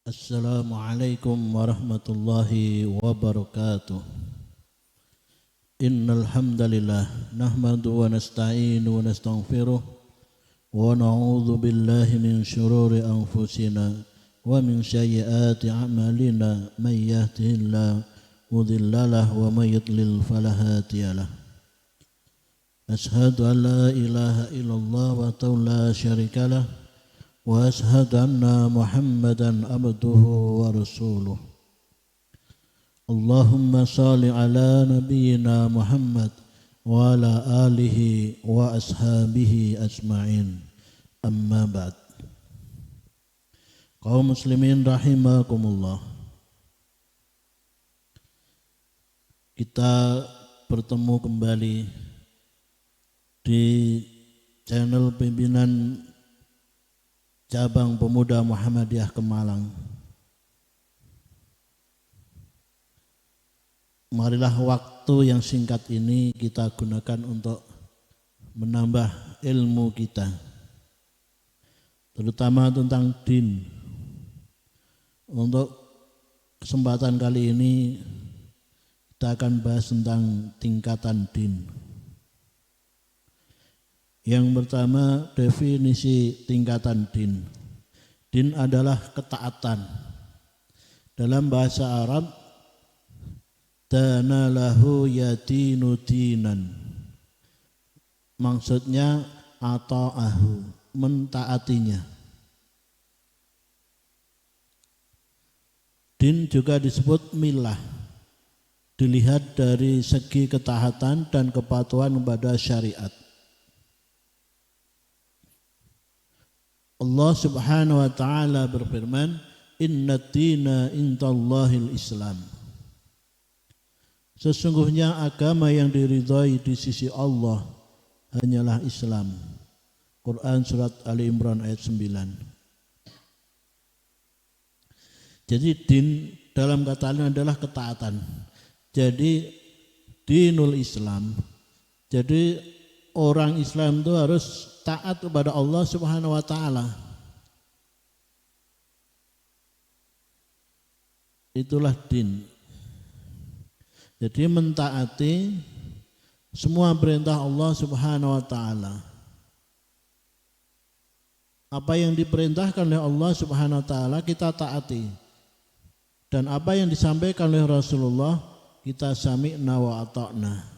Assalamualaikum warahmatullahi wabarakatuh. Innal hamdalillah nahmadu wa nasta'inu wa nastaghfiruh wa na'udzu billahi min shururi anfusina wa min sayyiati a'malina may yahdihillahu mudilla lahu wa may yudlil fala hadiyalah. Ashhadu an la ilaha illallah wa la syarikalah wa ashhadu anna Muhammadan abduhu wa rasuluh. Allahumma salli ala nabiyyina Muhammad wa ala alihi wa ashabihi ajma'in. Amma ba'd. Kaum muslimin rahimakumullah. Kita bertemu kembali di channel pimpinan Cabang Pemuda Muhammadiyah Kemalang. Marilah waktu yang singkat ini kita gunakan untuk menambah ilmu kita, terutama tentang din. Untuk kesempatan kali ini kita akan bahas tentang tingkatan din. Yang pertama, definisi tingkatan din. Din adalah ketaatan. Dalam bahasa Arab, dana lahu yadinu dinan. Maksudnya ata'ahu, mentaatinya. Din juga disebut milah. Dilihat dari segi ketaatan dan kepatuhan kepada syariat. Allah Subhanahu wa taala berfirman, "Innad dina indallahil Islam." Sesungguhnya agama yang diridhai di sisi Allah hanyalah Islam. Quran surat Ali Imran ayat 9. Jadi din dalam kata lain adalah ketaatan. Jadi dinul Islam. Jadi orang Islam itu harus taat kepada Allah Subhanahu wa taala. Itulah din. Jadi mentaati semua perintah Allah Subhanahu wa taala. Apa yang diperintahkan oleh Allah Subhanahu wa taala kita taati. Dan apa yang disampaikan oleh Rasulullah kita sami'na wa ata'na.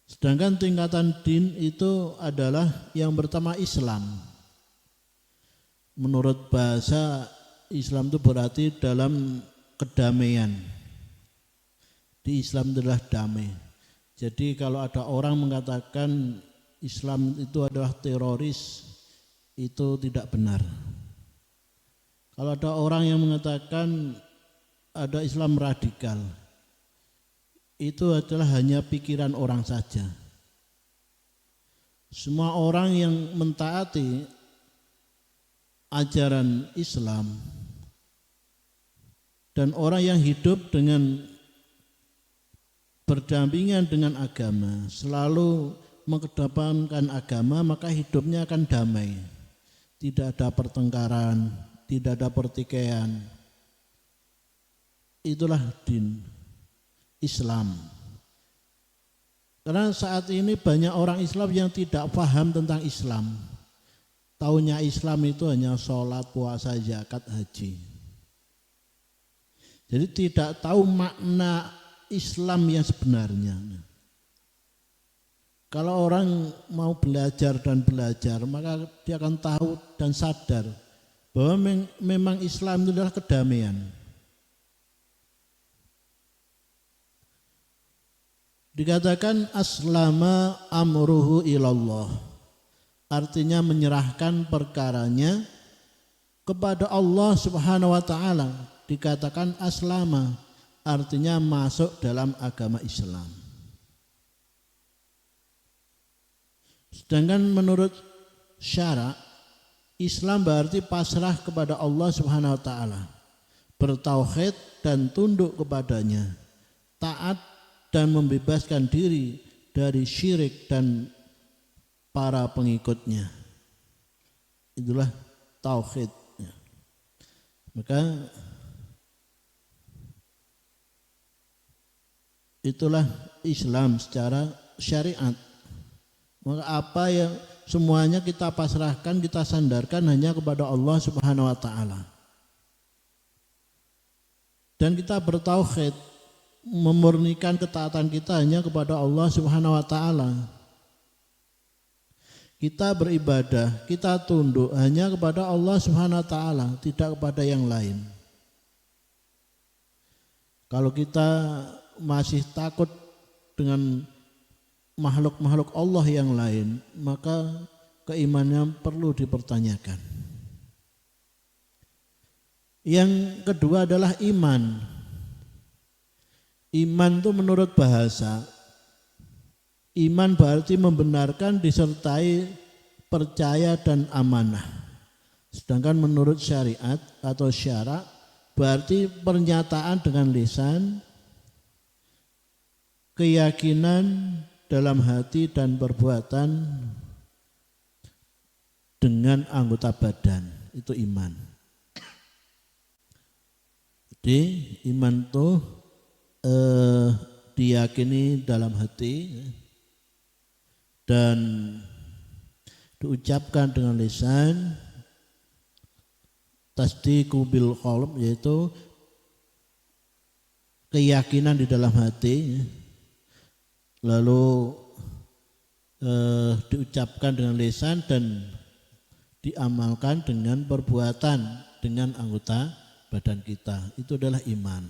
Sedangkan tingkatan din itu adalah yang pertama Islam. Menurut bahasa Islam itu berarti dalam kedamaian. Di Islam adalah damai. Jadi kalau ada orang mengatakan Islam itu adalah teroris, itu tidak benar. Kalau ada orang yang mengatakan ada Islam radikal, itu adalah hanya pikiran orang saja. Semua orang yang mentaati ajaran Islam dan orang yang hidup dengan berdampingan dengan agama, selalu mengedepankan agama, maka hidupnya akan damai. Tidak ada pertengkaran, tidak ada pertikaian. Itulah din Islam. Karena saat ini banyak orang Islam yang tidak paham tentang Islam. Taunya Islam itu hanya sholat, puasa, zakat, haji. Jadi tidak tahu makna Islam yang sebenarnya. Kalau orang mau belajar dan belajar, maka dia akan tahu dan sadar bahwa memang Islam itu adalah kedamaian. Dikatakan aslama amruhu ilallah. Artinya menyerahkan perkaranya kepada Allah Subhanahu wa taala. Dikatakan aslama, artinya masuk dalam agama Islam. Sedangkan menurut syara, Islam berarti pasrah kepada Allah Subhanahu wa taala, bertauhid dan tunduk kepadanya, taat dan membebaskan diri dari syirik dan para pengikutnya. Itulah tauhid. Maka itulah Islam secara syariat. Maka apa yang semuanya kita pasrahkan, kita sandarkan hanya kepada Allah Subhanahu wa taala. Dan kita bertauhid, memurnikan ketaatan kita hanya kepada Allah Subhanahu wa taala. Kita beribadah, kita tunduk hanya kepada Allah Subhanahu wa taala, tidak kepada yang lain. Kalau kita masih takut dengan makhluk-makhluk Allah yang lain, maka keimanannya perlu dipertanyakan. Yang kedua adalah iman. Iman itu menurut bahasa, iman berarti membenarkan disertai percaya dan amanah. Sedangkan menurut syariat atau syarak berarti pernyataan dengan lisan, keyakinan dalam hati dan perbuatan dengan anggota badan, itu iman. Jadi iman itu diyakini dalam hati dan diucapkan dengan lisan, tasdiqu bil qalb, yaitu keyakinan di dalam hati, lalu diucapkan dengan lisan dan diamalkan dengan perbuatan dengan anggota badan kita. Itu adalah iman.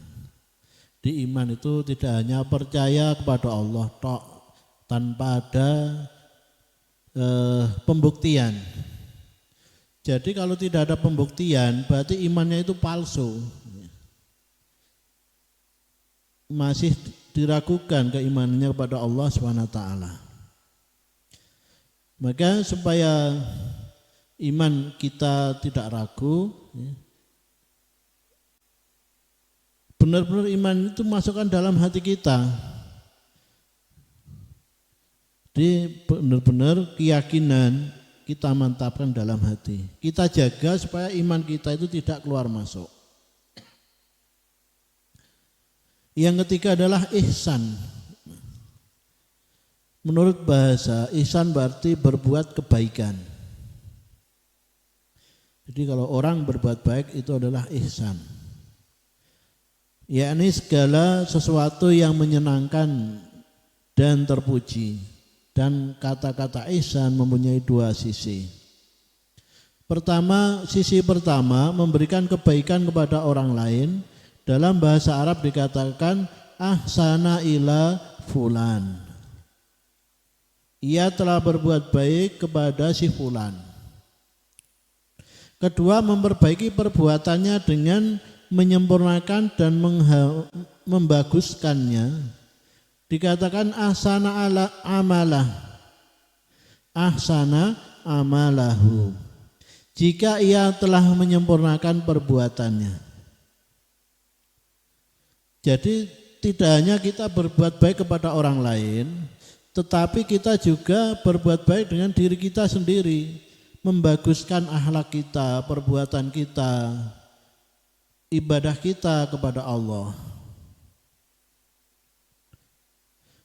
Di iman itu tidak hanya percaya kepada Allah tok, tanpa ada pembuktian. Jadi kalau tidak ada pembuktian berarti imannya itu palsu. Masih diragukan keimanannya kepada Allah SWT. Maka supaya iman kita tidak ragu, benar-benar iman itu masukkan dalam hati kita. Jadi benar-benar keyakinan kita mantapkan dalam hati. Kita jaga supaya iman kita itu tidak keluar masuk. Yang ketiga adalah ihsan. Menurut bahasa, ihsan berarti berbuat kebaikan. Jadi kalau orang berbuat baik itu adalah ihsan. Yakni segala sesuatu yang menyenangkan dan terpuji. Dan kata-kata ihsan mempunyai dua sisi. Sisi pertama memberikan kebaikan kepada orang lain. Dalam bahasa Arab dikatakan ahsana ila fulan. Ia telah berbuat baik kepada si fulan. Kedua, memperbaiki perbuatannya dengan menyempurnakan dan membaguskannya. Dikatakan ahsana ala amalah. Ahsana amalahu. Jika ia telah menyempurnakan perbuatannya. Jadi tidak hanya kita berbuat baik kepada orang lain, tetapi kita juga berbuat baik dengan diri kita sendiri, membaguskan akhlak kita, perbuatan kita, ibadah kita kepada Allah.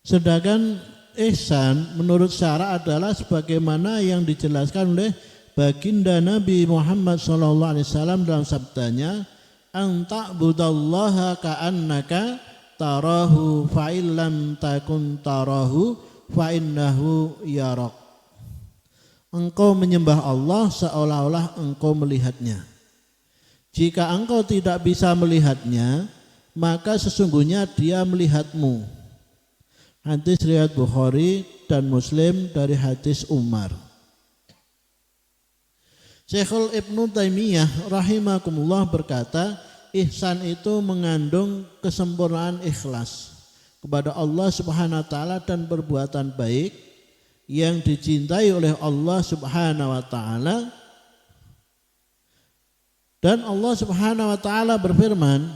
Sedangkan ihsan menurut syarak adalah sebagaimana yang dijelaskan oleh baginda Nabi Muhammad SAW dalam sabdanya, an ta'budallaha ka'annaka tarahu fa illam takun tarahu fa innahu yarak. Engkau menyembah Allah seolah-olah engkau melihatnya. Jika engkau tidak bisa melihatnya, maka sesungguhnya dia melihatmu. Hadis riwayat Bukhari dan Muslim dari hadis Umar. Syekhul Ibnu Taimiyah rahimakumullah berkata, ihsan itu mengandung kesempurnaan ikhlas kepada Allah Subhanahu wa taala dan perbuatan baik yang dicintai oleh Allah Subhanahu wa taala. Dan Allah Subhanahu wa taala berfirman,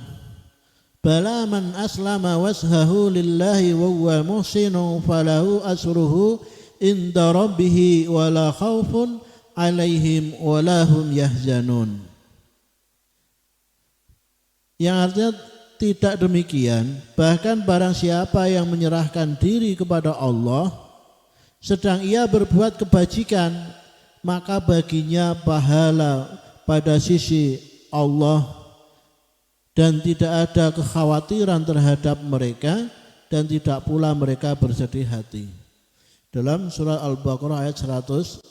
bala man aslama washahu lillahi wa huwa muhsinu falahu asruhu inda rabbih wala khaufun alaihim walahum yahzanun. Yang artinya tidak demikian, bahkan barang siapa yang menyerahkan diri kepada Allah sedang ia berbuat kebajikan, maka baginya pahala pada sisi Allah dan tidak ada kekhawatiran terhadap mereka dan tidak pula mereka bersedih hati. Dalam surat Al-Baqarah ayat 112.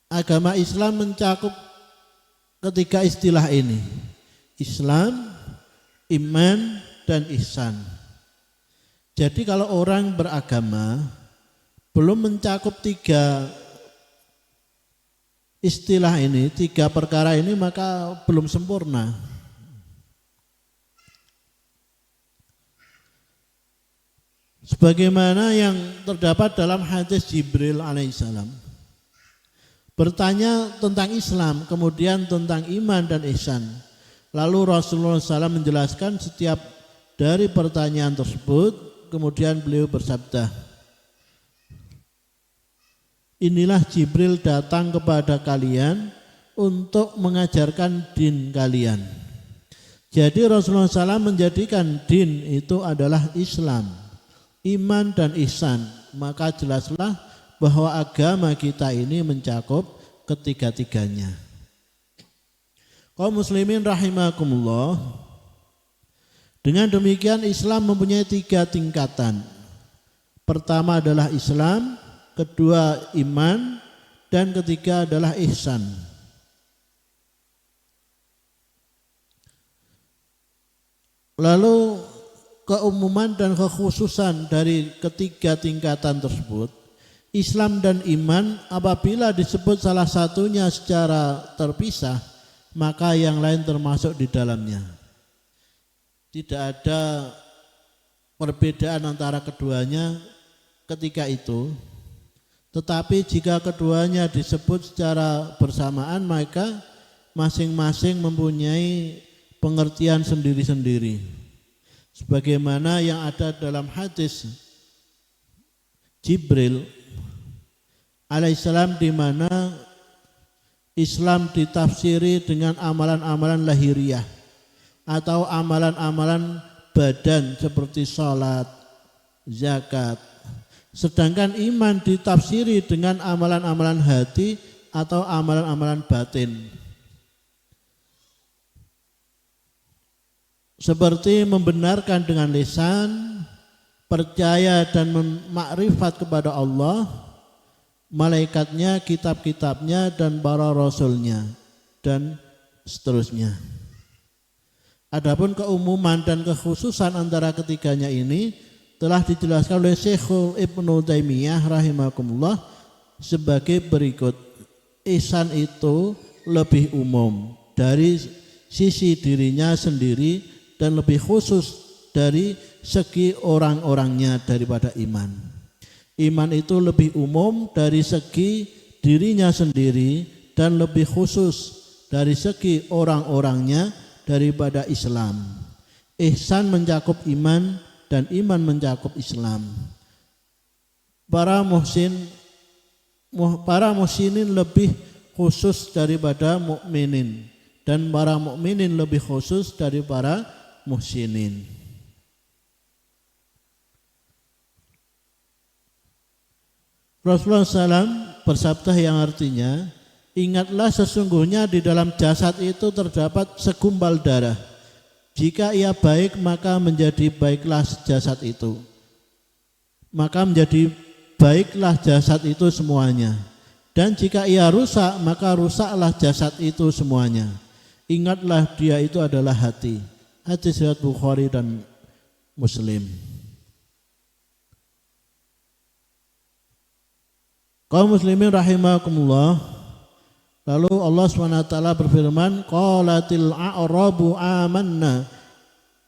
Agama Islam mencakup ketiga istilah ini: Islam, iman, dan ihsan. Jadi kalau orang beragama belum mencakup tiga istilah ini, tiga perkara ini, maka belum sempurna. Sebagaimana yang terdapat dalam hadis Jibril alaihissalam bertanya tentang Islam, kemudian tentang iman dan ihsan. Lalu Rasulullah SAW menjelaskan setiap dari pertanyaan tersebut, kemudian beliau bersabda, inilah Jibril datang kepada kalian untuk mengajarkan din kalian. Jadi Rasulullah SAW menjadikan din itu adalah Islam, iman dan ihsan. Maka jelaslah bahwa agama kita ini mencakup ketiga-tiganya. Kaum muslimin rahimakumullah, dengan demikian Islam mempunyai tiga tingkatan. Pertama adalah Islam, kedua iman, dan ketiga adalah ihsan. Lalu keumuman dan kekhususan dari ketiga tingkatan tersebut, Islam dan iman, apabila disebut salah satunya secara terpisah, maka yang lain termasuk di dalamnya. Tidak ada perbedaan antara keduanya ketika itu. Tetapi jika keduanya disebut secara bersamaan, maka masing-masing mempunyai pengertian sendiri-sendiri. Sebagaimana yang ada dalam hadis Jibril alaihissalam, di mana Islam ditafsiri dengan amalan-amalan lahiriah atau amalan-amalan badan seperti salat, zakat. Sedangkan iman ditafsiri dengan amalan-amalan hati atau amalan-amalan batin. Seperti membenarkan dengan lisan, percaya dan memakrifat kepada Allah, malaikatnya, kitab-kitabnya, dan para rasulnya, dan seterusnya. Adapun keumuman dan kekhususan antara ketiganya ini telah dijelaskan oleh Syekhul Ibnu Taimiyah rahimakumullah sebagai berikut. Ihsan itu lebih umum dari sisi dirinya sendiri dan lebih khusus dari segi orang-orangnya daripada iman. Iman itu lebih umum dari segi dirinya sendiri dan lebih khusus dari segi orang-orangnya daripada Islam. Ihsan mencakup iman dan iman mencakup Islam. Para muhsinin lebih khusus daripada mukminin, dan para mukminin lebih khusus dari para muhsinin. Rasulullah SAW bersabda yang artinya, ingatlah sesungguhnya di dalam jasad itu terdapat segumpal darah. Jika ia baik maka menjadi baiklah jasad itu. Maka menjadi baiklah jasad itu semuanya. Dan jika ia rusak maka rusaklah jasad itu semuanya. Ingatlah dia itu adalah hati. Hadis riwayat Bukhari dan Muslim. Kaum muslimin rahimakumullah. Lalu Allah SWT berfirman, qalatil a'rabu amanna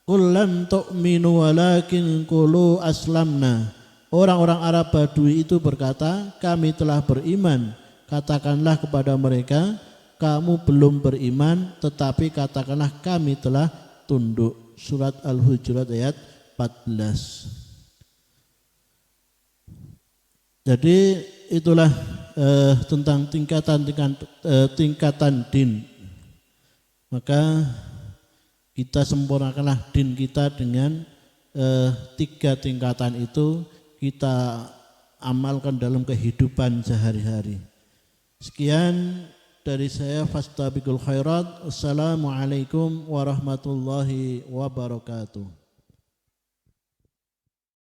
qul lam tu'minu walakin qulu aslamna. Orang-orang Arab Badui itu berkata, kami telah beriman. Katakanlah kepada mereka, kamu belum beriman, tetapi katakanlah kami telah tunduk. Surat Al-Hujurat ayat 14. Jadi itulah tentang tingkatan din. Maka kita sempurnakanlah din kita dengan 3 tingkatan itu kita amalkan dalam kehidupan sehari-hari. Sekian dari saya, fastabiqul khairat. Assalamualaikum warahmatullahi wabarakatuh.